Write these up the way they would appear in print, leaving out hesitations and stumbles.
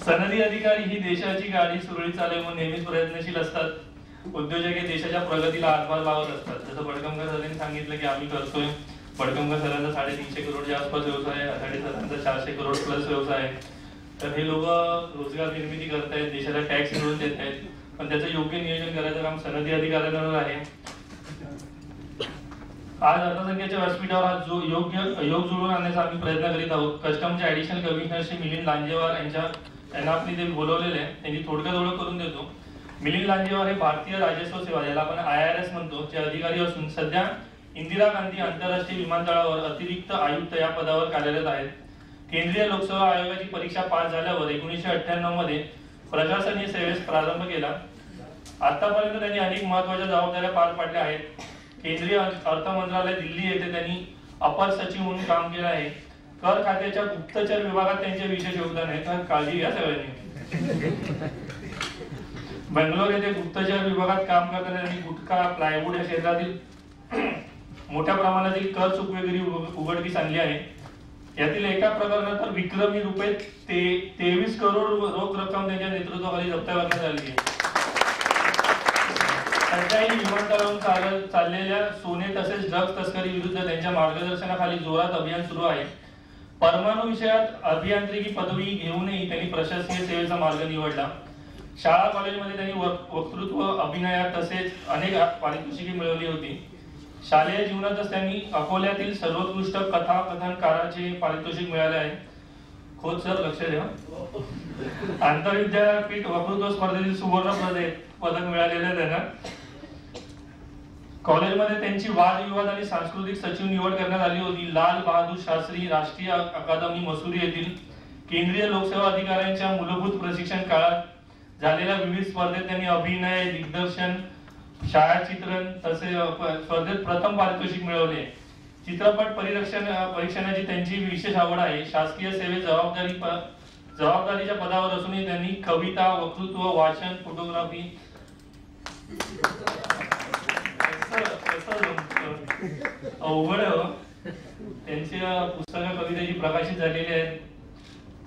सनदी अधिकारी ही देशाची गाडी सुरळीत चालवे म्हणून नेहमीच प्रयत्नशील असतात. उद्योजक हे देशाच्या प्रगतीला हातभार लावत असतात. जसं बडकमकर सरांनी सांगितलं की आम्ही करतोय. बडकमकर सरांचा 350 करोडच्या आसपास व्यवसाय आहे, आघाडी सरांचा 400 करोड प्लस व्यवसाय आहे. तर हे लोक रोजगार निर्मिती करतायत, देशाला टॅक्स मिळवून देत आहेत, पण त्याचं योग्य नियोजन करायचं काम सनदी अधिकाऱ्यांवर आहे. आज अर्थसंख्येच्या व्यासपीठावर आज योग जुळवून आणण्याचा आम्ही प्रयत्न करीत आहोत. कस्टमचे ऍडिशनल कमिशनर श्री मिलिंद लांजेवार यांना आपण इथे बोलवलेले आहे. त्यांची थोडक्यात ओळख करून देतो. मिलिंद लांजेवार हे भारतीय राजस्व सेवा, याला आपण IRS म्हणतो, चे अधिकारी असून सध्या इंदिरा गांधी आंतरराष्ट्रीय विमानतळावर अतिरिक्त आयुक्त या पदावर कार्यरत आहेत. केंद्रीय लोकसेवा आयोगाची परीक्षा पास झाल्यावर 1998 मध्ये प्रशासकीय सेवेस प्रारंभ केला. आतापर्यंत त्यांनी अनेक महत्त्वाच्या जबाबदाऱ्या पार पाडल्या आहेत. केंद्रीय अर्थ मंत्रालय दिल्ली येथे त्यांनी अपर सचिव म्हणून काम केलं आहे. कर खात्याच्या गुप्तचर विभागात त्यांचे विशेष योगदान आहे, तर काळजी घ्या सगळ्यांनी. बेंगलोर येथे गुप्तचर विभागात काम करताना त्यांनी गुटखा, प्लायवूड या क्षेत्रातील मोठ्या प्रमाणातील कर चुकवेगिरी उघडकीस आणली आहे. यातील एका प्रकरणात तर विक्रमी रुपये 23 करोड रोख रक्कम त्यांच्या नेतृत्वाखाली जप्त करण्यात आली आहे. सध्याही विमानतळावरून चाललेल्या सोने तसेच ड्रग्ज तस्करी विरुद्ध त्यांच्या मार्गदर्शनाखाली जोरात अभियान सुरू आहे. परमाणु विषयात अभियांत्रिकी पदवी घेऊनही त्यांनी प्रशासकीय सेवेचा मार्ग निवडला. शाळा कॉलेजमध्ये त्यांनी वक्तृत्व, अभिनयात तसेच अनेक पारितोषिके मिळवली होती. शालेय जीवनातच त्यांनी अकोल्यातील सर्वोत्कृष्ट कथाकथनकाराचे पारितोषिक मिळाले आहे. खोत सर लक्ष द्या. आंतरविद्यापीठ वक्तृत्व स्पर्धेतील सुवर्ण पदक मिळालेले आहे त्यांना. कॉलेजमध्ये त्यांची वादविवाद आणि सांस्कृतिक सचिव निवड करण्यात आली होती. लाल बहादूर शास्त्री राष्ट्रीय अकादमी मसुरी येथील केंद्रीय लोकसेवा अधिकाऱ्यांच्या मूलभूत प्रशिक्षण काळात झालेल्या विविध स्पर्धेत त्यांनी अभिनय, दिग्दर्शन, छायाचित्रण तसेच स्पर्धेत प्रथम पारितोषिक मिळवले. चित्रपट परीक्षणाची त्यांची विशेष आवड आहे. शासकीय सेवेत जबाबदारीच्या पदावर असूनही त्यांनी कविता, वक्तृत्व, वाचन, फोटोग्राफी अवघड त्यांच्या पुस्तकं कवितेची प्रकाशित झालेली आहेत.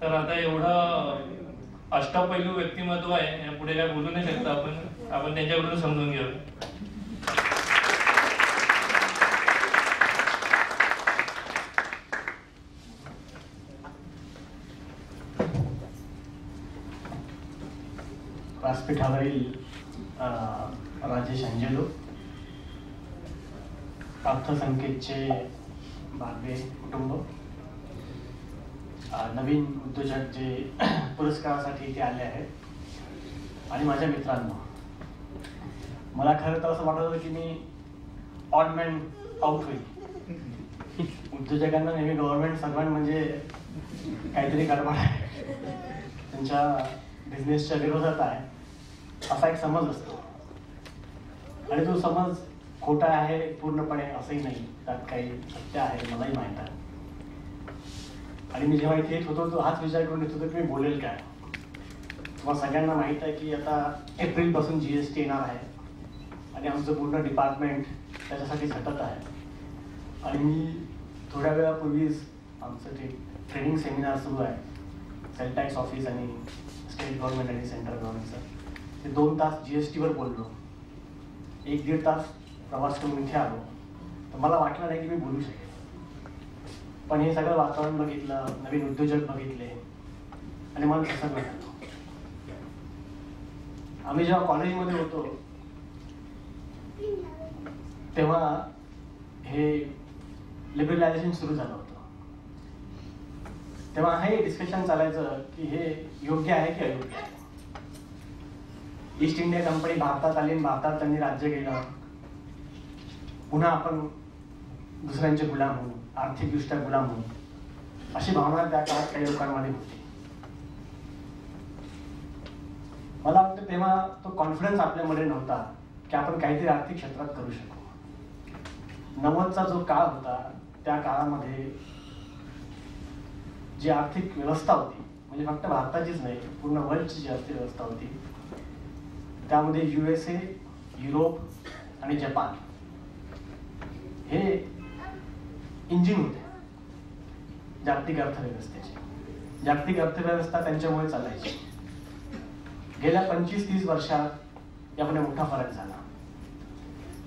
तर आता एवढं अष्टपैलू व्यक्तिमत्व आहे, पुढे काय बोलू नाही शकता आपण त्यांच्याकडून समजून घेऊ. व्यासपीठावरील राजेश अंजेलो, अर्थसंकेतचे बागवे कुटुंब, नवीन उद्योजक जे पुरस्कारासाठी इथे आले आहेत, आणि माझ्या मित्रांनो, मला खरं तर असं वाटत होतं की मी ऑड मॅन आउट होईल. उद्योजकांना नेहमी गव्हर्नमेंट सर्वंट म्हणजे काहीतरी गडबड आहे, त्यांच्या बिझनेसच्या विरोधात आहे असा एक समज असतो. आणि तो समज खोटा आहे पूर्णपणे असंही नाही, त्यात काही सत्य आहे, मलाही माहीत आहे. आणि मी जेव्हा इथे येत होतो तो हाच विचार करून येत होतो की मी बोलेल काय. तुम्हाला सगळ्यांना माहीत आहे की आता एप्रिलपासून GST येणार आहे आणि आमचं पूर्ण डिपार्टमेंट त्याच्यासाठी झटत आहे. आणि मी थोड्या वेळापूर्वीच आमचं ते ट्रेनिंग सेमिनार सुरू आहे, सेल टॅक्स ऑफिस आणि स्टेट गव्हर्नमेंट आणि सेंट्रल गव्हर्नमेंटचं, ते 2 तास GSTवर बोललो. 1-1.5 तास प्रवास करून इथे आलो. तर मला वाटलं नाही की मी बोलू शकेल. पण हे सगळं वातावरण बघितलं, नवीन उद्योजक बघितले आणि मला तसं वाटलं. आम्ही जेव्हा कॉलेजमध्ये होतो तेव्हा हे लिबरलायझेशन सुरू झालं होतं. तेव्हा हे डिस्कशन चालायचं की हे योग्य आहे की अयोग्य आहे. ईस्ट इंडिया कंपनी भारतात आली आणि भारतात त्यांनी राज्य केलं. पुन्हा आपण दुसऱ्यांचे गुलाम होऊ, आर्थिकदृष्ट्या गुलाम होऊ, अशी भावना त्या काळात काही लोकांमध्ये होती. मला वाटतं तेव्हा तो कॉन्फिडन्स आपल्यामध्ये नव्हता की आपण काहीतरी आर्थिक क्षेत्रात करू शकू. 90चा जो काळ होता त्या काळामध्ये जी आर्थिक व्यवस्था होती, म्हणजे फक्त भारताचीच नाही पूर्ण वर्ल्डची जी आर्थिक व्यवस्था होती, त्यामध्ये USA, युरोप आणि जपान हे इंजिन होते जागतिक अर्थव्यवस्थेची. जागतिक अर्थव्यवस्था त्यांच्यामुळे चालायची. गेल्या 25-30 वर्षात यामध्ये मोठा फरक झाला.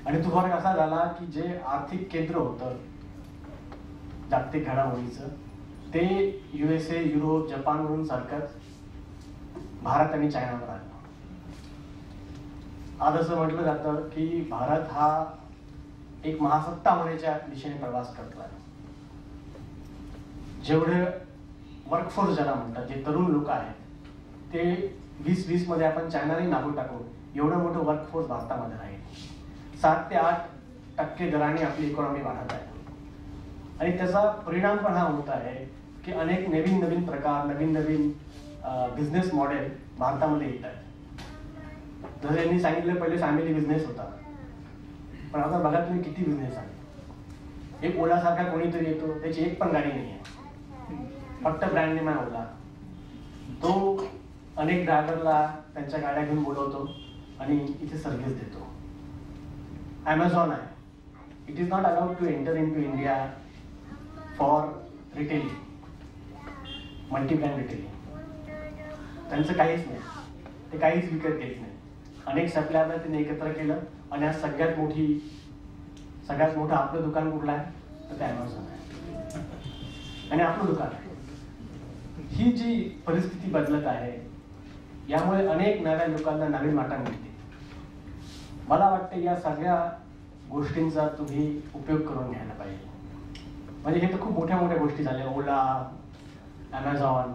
आणि तो फरक असा झाला की जे आर्थिक केंद्र होतं जागतिक घडामोडीचं ते USA, युरोप, जपानवरून सरकत भारत आणि चायनावर आलं. आज असं म्हटलं जातं की भारत हा एक महासत्ता होण्याच्या दिशेने प्रवास करतो आहे. जेवढे वर्कफोर्स ज्याला म्हणतात, जे तरुण लोक आहेत ते 2020 मध्ये आपण चायनाने नावं टाकू एवढं मोठं वर्कफोर्स भारतामध्ये राहील. 7 ते 8% दराने आपली इकॉनॉमी वाढत आहे. आणि त्याचा परिणाम पण हा होत आहे की अनेक नवीन नवीन प्रकार, नवीन नवीन बिझनेस मॉडेल भारतामध्ये येत आहेत. जसं यांनी सांगितलं पहिले फॅमिली बिझनेस होता, पण आता बघा तुम्ही किती बिझनेस आहे. एक ओला सारखा कोणीतरी येतो, त्याची एक पण गाडी नाही आहे, फक्त ब्रँड नेम आहे ओला. तो अनेक ड्रायव्हरला त्यांच्या गाड्या घेऊन बोलवतो आणि इथे सर्व्हिस देतो. ॲमेझॉन आहे, it is not allowed to enter into India for retailing, multi brand retailing. त्यांचं काहीच नाही, ते काहीच विकत घेत नाही. अनेक सप्लायरला त्यांनी एकत्र केलं आणि आज सगळ्यात मोठं आपलं दुकान कुठलं आहे तर ते ॲमेझॉन आहे आणि आपलं दुकान आहे. ही जी परिस्थिती बदलत आहे यामुळे अनेक नव्या लोकांना नवीन वाटा मिळते. मला वाटतं या सगळ्या गोष्टींचा तुम्ही उपयोग करून घ्यायला पाहिजे. म्हणजे हे तर खूप मोठ्या मोठ्या गोष्टी झाल्या, ओला, ॲमेझॉन.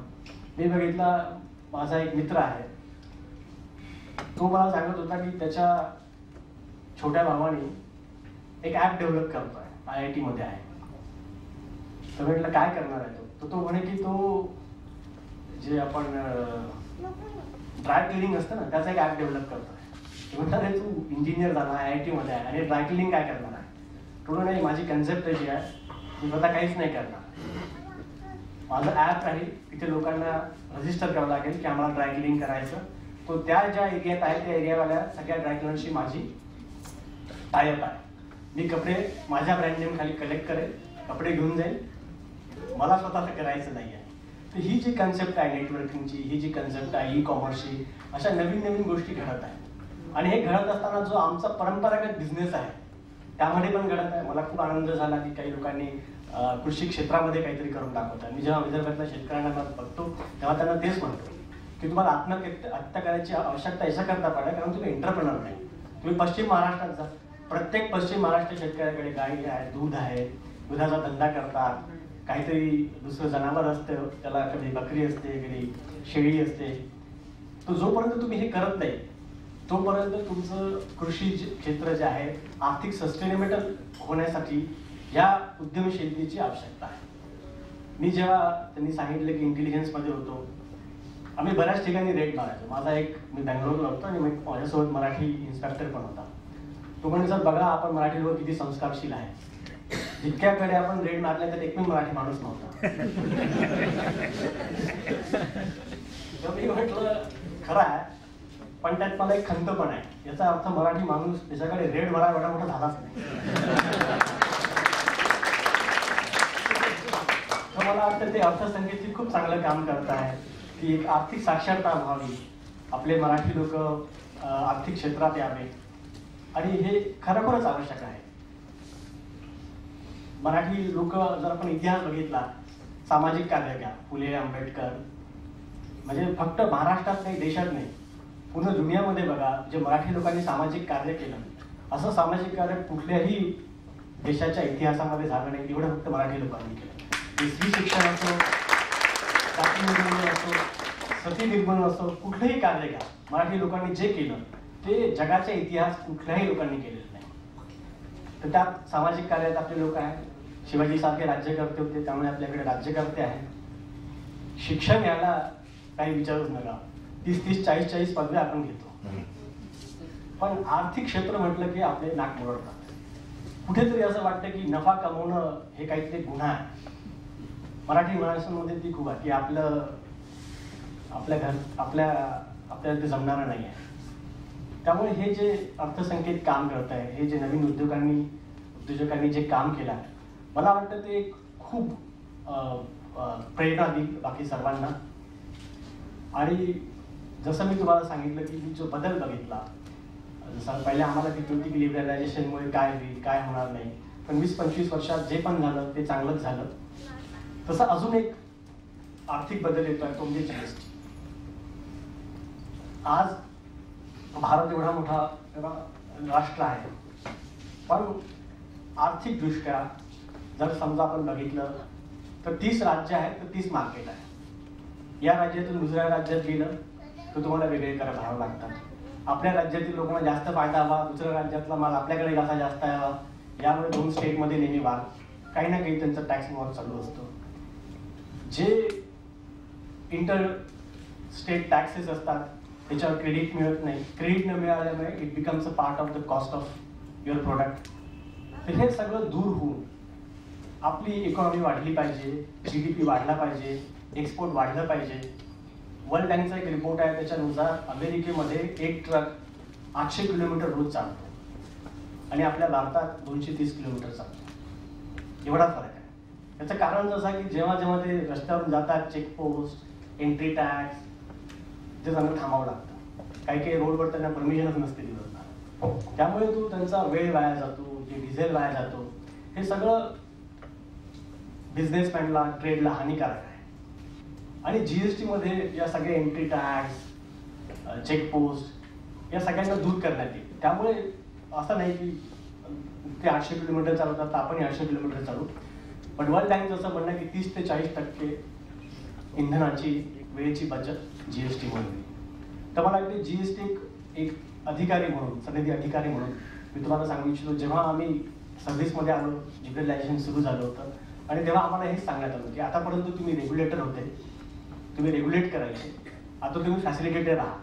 मी बघितला, माझा एक मित्र आहे, तो मला सांगत होता की त्याच्या छोट्या भावाने एक ॲप डेव्हलप करतोय, IIT मध्ये आहे. तर म्हटलं काय करणार आहे तो म्हणे की तो जे आपण ड्राय क्लिनिंग असतं ना त्याचा एक ॲप डेव्हलप करतोय. म्हटलं रे तू इंजिनियर झाला, IIT मध्ये आहे आणि ड्राय क्लिनिंग काय करणार आहे? तो नाही, माझी कन्सेप्ट अशी आहे मी स्वतः काहीच नाही करणार. माझं ॲप राहील, तिथे लोकांना रजिस्टर करावं लागेल की आम्हाला ड्राय क्लिनिंग करायचं. तो त्या ज्या एरियात आहे त्या एरियावाल्या सगळ्या ड्राय क्लिनरशी माझी टायअप आहे. मी कपडे माझ्या ब्रँड नेम खाली कलेक्ट करेल, कपडे घेऊन जाईल, मला स्वतःचं करायचं नाही आहे. तर ही जी कन्सेप्ट आहे नेटवर्किंगची, ही जी कन्सेप्ट आहे ई कॉमर्सची, अशा नवीन नवीन गोष्टी घडत आहेत. आणि हे घडत असताना जो आमचा परंपरागत बिझनेस आहे त्यामध्ये पण घडत आहे. मला खूप आनंद झाला की काही लोकांनी कृषी क्षेत्रामध्ये काहीतरी करून दाखवतात. मी जेव्हा विदर्भातल्या शेतकऱ्यांना बघतो तेव्हा त्यांना तेच म्हणतो की तुम्हाला आत्महत्या करायची आवश्यकता याच्या करता पडेल कारण तुम्ही एंटरप्रेनर नाही. तुम्ही पश्चिम महाराष्ट्रात जा, प्रत्येक पश्चिम महाराष्ट्र शेतकऱ्याकडे गाई आहे, दूध आहे, दुधाचा धंदा करतात, काहीतरी दुसरं जनावर असतं, त्याला कधी बकरी असते, कधी शेळी असते. तो जोपर्यंत तुम्ही हे करत नाही तोपर्यंत तुमचं कृषी क्षेत्र जे आहे आर्थिक सस्टेनेबल होण्यासाठी या उद्यमशीलतेची आवश्यकता आहे. मी जेव्हा त्यांनी सांगितलं की इंटेलिजन्समध्ये होतो, आम्ही बऱ्याच ठिकाणी रेड मारायचो. मी बँगलोरला होतो आणि माझ्यासोबत मराठी इन्स्पेक्टर पण होता. तो म्हणजे सर बघा आपण मराठी लोक किती संस्कारशील आहे, जितक्याकडे आपण रेड मारल्या तर एक पण मराठी माणूस नव्हता. मी म्हटलं खरं आहे, पण त्यात मला एक खंत पण आहे. याचा अर्थ मराठी माणूस त्याच्याकडे रेड मारा एवढा मोठा झालाच नाही. तर मला वाटतं ते अर्थसंकेतची खूप चांगलं काम करत आहे की एक आर्थिक साक्षरता व्हावी, आपले मराठी लोक आर्थिक क्षेत्रात यावे आणि हे खरोखरच आवश्यक आहे. मराठी लोक जर आपण इतिहास बघितला, सामाजिक कार्य घ्या, फुले, आंबेडकर, म्हणजे फक्त महाराष्ट्रात नाही, देशात नाही, पूर्ण दुनियामध्ये बघा जे मराठी लोकांनी सामाजिक कार्य केलं, असं सामाजिक कार्य कुठल्याही देशाच्या इतिहासामध्ये झालं नाही एवढं फक्त मराठी लोकांनी केलं. स्त्री शिक्षण असो, जाती निर्मूलन असो, सती निर्मूलन असो, कुठलंही कार्य घ्या, मराठी लोकांनी जे केलं ते जगाचा इतिहास कुठल्याही लोकांनी केलेलं नाही. तर त्यात सामाजिक कार्यात आपले लोक आहेत. शिवाजी सारखे राज्यकर्ते होते त्यामुळे आपल्याकडे राज्यकर्ते आहेत. शिक्षण याला काही विचारूच नका, 30-30, 40-40 पदव्या आपण घेतो, पण आर्थिक क्षेत्र म्हटलं की आपले नाक मुरडतात. कुठेतरी असं वाटतं की नफा कमवणं हे काहीतरी गुन्हा आहे. मराठी माणसांमध्ये ती खूप आहे की आपल्याला ते जमणारं नाही आहे. त्यामुळे हे जे अर्थसंकेत काम करत आहे, हे जे नवीन उद्योजकांनी जे काम केलं आहे, मला वाटतं ते खूप प्रेरणा देईल बाकी सर्वांना. आणि जसं मी तुम्हाला सांगितलं की मी जो बदल बघितला, जसं पहिले आम्हाला भीती होती की लिबरलायझेशनमुळे काय होईल, काय होणार नाही, पण 20-25 वर्षात जे पण झालं ते चांगलंच झालं. तसं अजून एक आर्थिक बदल येतोय, तो म्हणजे जीएसटी. आज भारत एवढा मोठा राष्ट्र आहे, पण आर्थिकदृष्ट्या जर समजा आपण बघितलं तर 30 राज्य आहेत तर 30 मार्केट आहे. या राज्यातून दुसऱ्या राज्यात गेलं तर तुम्हाला वेगळे कर भरावे लागतात. आपल्या राज्यातील लोकांना जास्त फायदा हवा, दुसऱ्या राज्यातला माल आपल्याकडे कसा जास्त यावा, यामुळे 2 स्टेटमध्ये नेहमी वाद, काही ना काही त्यांचा टॅक्स वॉर चालू असतो. जे इंटर स्टेट टॅक्सेस असतात त्याच्यावर क्रेडिट मिळत नाही. क्रेडिट न मिळाल्यामुळे it becomes a part of the cost of your product. तर हे सगळं दूर होऊन आपली इकॉनॉमी वाढली पाहिजे, GDP वाढला पाहिजे, एक्सपोर्ट वाढलं पाहिजे. वर्ल्ड बँकचा एक रिपोर्ट आहे, त्याच्यानुसार अमेरिकेमध्ये एक ट्रक 800 किलोमीटर रोज चालतो आणि आपल्या भारतात 230 किलोमीटर चालतो. एवढा फरक आहे. याचं कारण जसं की जेव्हा जेव्हा ते रस्त्यावरून जातात, चेकपोस्ट, एंट्री टॅक्स, ते त्यांना थांबावं लागतं. काही काही रोडवर त्यांना परमिशनच नसते दिलं जाणार. त्यामुळे तो त्यांचा वेळ वाया जातो, जे डिझेल वाया जातो, हे सगळं बिझनेसमॅनला, ट्रेडला हानिकारक आहे. आणि GST मध्ये या सगळ्या एंट्री टॅक्स, चेकपोस्ट या सगळ्यांना दूर करण्यात येईल. त्यामुळे असं नाही की ते 800 किलोमीटर चालवतात तर आपण 800 किलोमीटर चालू. पण वर्ल्ड बँकचं असं म्हणणं की 30 ते 40% इंधनाची, वेळेची बचत GST मुळे होईल. तर मला वाटते GST एक अधिकारी म्हणून, सनदी अधिकारी म्हणून मी तुम्हाला सांगू इच्छितो, जेव्हा आम्ही सर्व्हिसमध्ये आलो, लिबरलायझेशन सुरू झालं होतं आणि तेव्हा आम्हाला हेच सांगण्यात आलं की आतापर्यंत तुम्ही रेग्युलेटर होते, तुम्ही रेग्युलेट करायचे, आता तुम्ही फॅसिलिटेटर आहात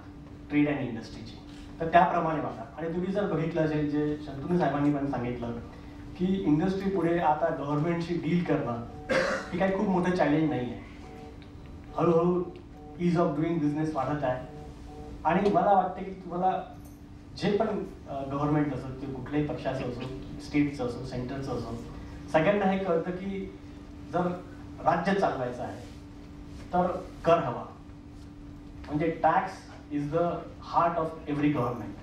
ट्रेड अँड इंडस्ट्रीची, तर त्याप्रमाणे वागा. आणि तुम्ही जर बघितलं असेल, जे शंतनू साहेबांनी पण सांगितलं की इंडस्ट्री पुढे आता गव्हर्नमेंटशी डील करणं ही काही खूप मोठं चॅलेंज नाही आहे. हळूहळू ईज ऑफ डुईंग बिझनेस वाढत आहे. आणि मला वाटतं की तुम्हाला जे पण गव्हर्नमेंट असो, ते कुठल्याही पक्षाचं असो, स्टेटचं असो, सेंटरचं असो, सगळ्यांना हे कळतं की जर राज्य चालवायचं आहे तर कर हवा. म्हणजे tax is the heart of every government.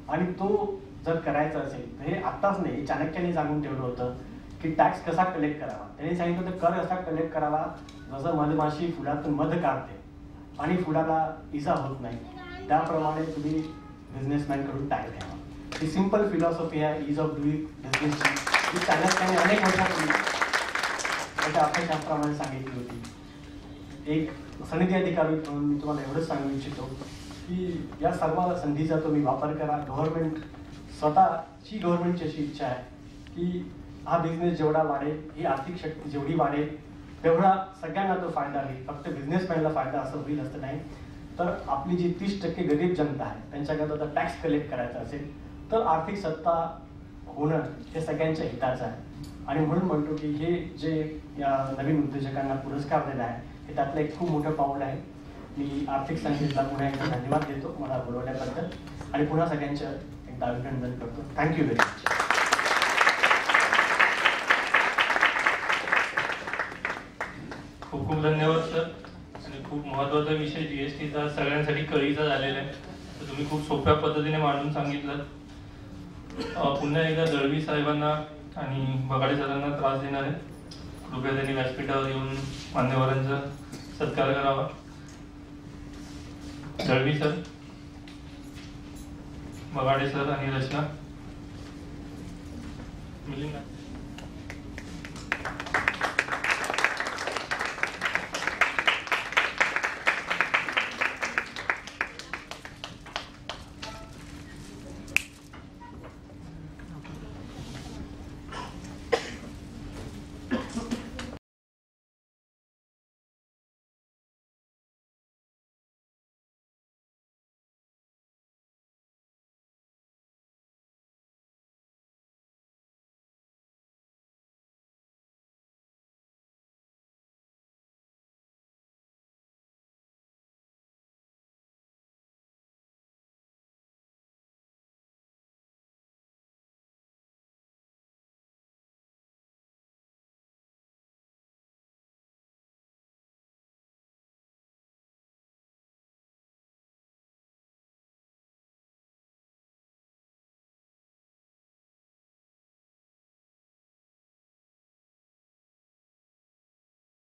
आणि तो जर करायचा असेल तर हे आत्ताच नाही, चाणक्याने सांगून ठेवलं होतं की टॅक्स कसा कलेक्ट करावा. त्यांनी सांगितलं होतं कर असा कलेक्ट करावा जसं मधमाशी फुलातून मध काढते आणि फुलाला इजा होत नाही, त्याप्रमाणे तुम्ही बिझनेसमॅनकडून टॅक्स घ्यावा. ही सिंपल फिलॉसॉफी आहे ईज ऑफ डुईंग बिझनेसची, जी चाणक्याने अनेक वर्षापूर्वी त्याच्या अर्थशास्त्रामध्ये सांगितली होती. एक सनदी अधिकारी म्हणून मी तुम्हाला एवढंच सांगू इच्छितो की या सर्व संधीचा तुम्ही वापर करा. गव्हर्नमेंटची अशी इच्छा आहे की हा बिझनेस जेवढा वाढेल, ही आर्थिक शक्ती जेवढी वाढेल, तेवढा सगळ्यांना तो फायदा होईल. फक्त बिझनेसमॅनला फायदा असं होईल असं नाही. तर आपली जी 30% गरीब जनता आहे त्यांच्याकरता जर टॅक्स कलेक्ट करायचा असेल तर आर्थिक सत्ता होणं हे सगळ्यांच्या हिताचं आहे. आणि म्हणून म्हणतो की हे जे या नवीन उद्योजकांना पुरस्कार दिला आहे हे त्यातलं एक खूप मोठं पाऊल आहे. मी आर्थिक संस्थेला पुन्हा एकदा धन्यवाद देतो मला बोलवण्याबद्दल आणि पुन्हा सगळ्यांचं एकदा अभिनंदन करतो. Thank you very much. खूप खूप धन्यवाद सर. आणि खूप महत्त्वाचा विषय GSTचा सगळ्यांसाठी कळीचा झालेला आहे. तर तुम्ही खूप सोप्या पद्धतीने मांडून सांगितलं. पुन्हा एकदा दळवी साहेबांना आणि बगाडे सरांना त्रास देणार आहे. कृपया त्यांनी व्यासपीठावर येऊन मान्यवरांचा सत्कार करावा. दळवी सर, बगाडे सर आणि रचना मिलिंद.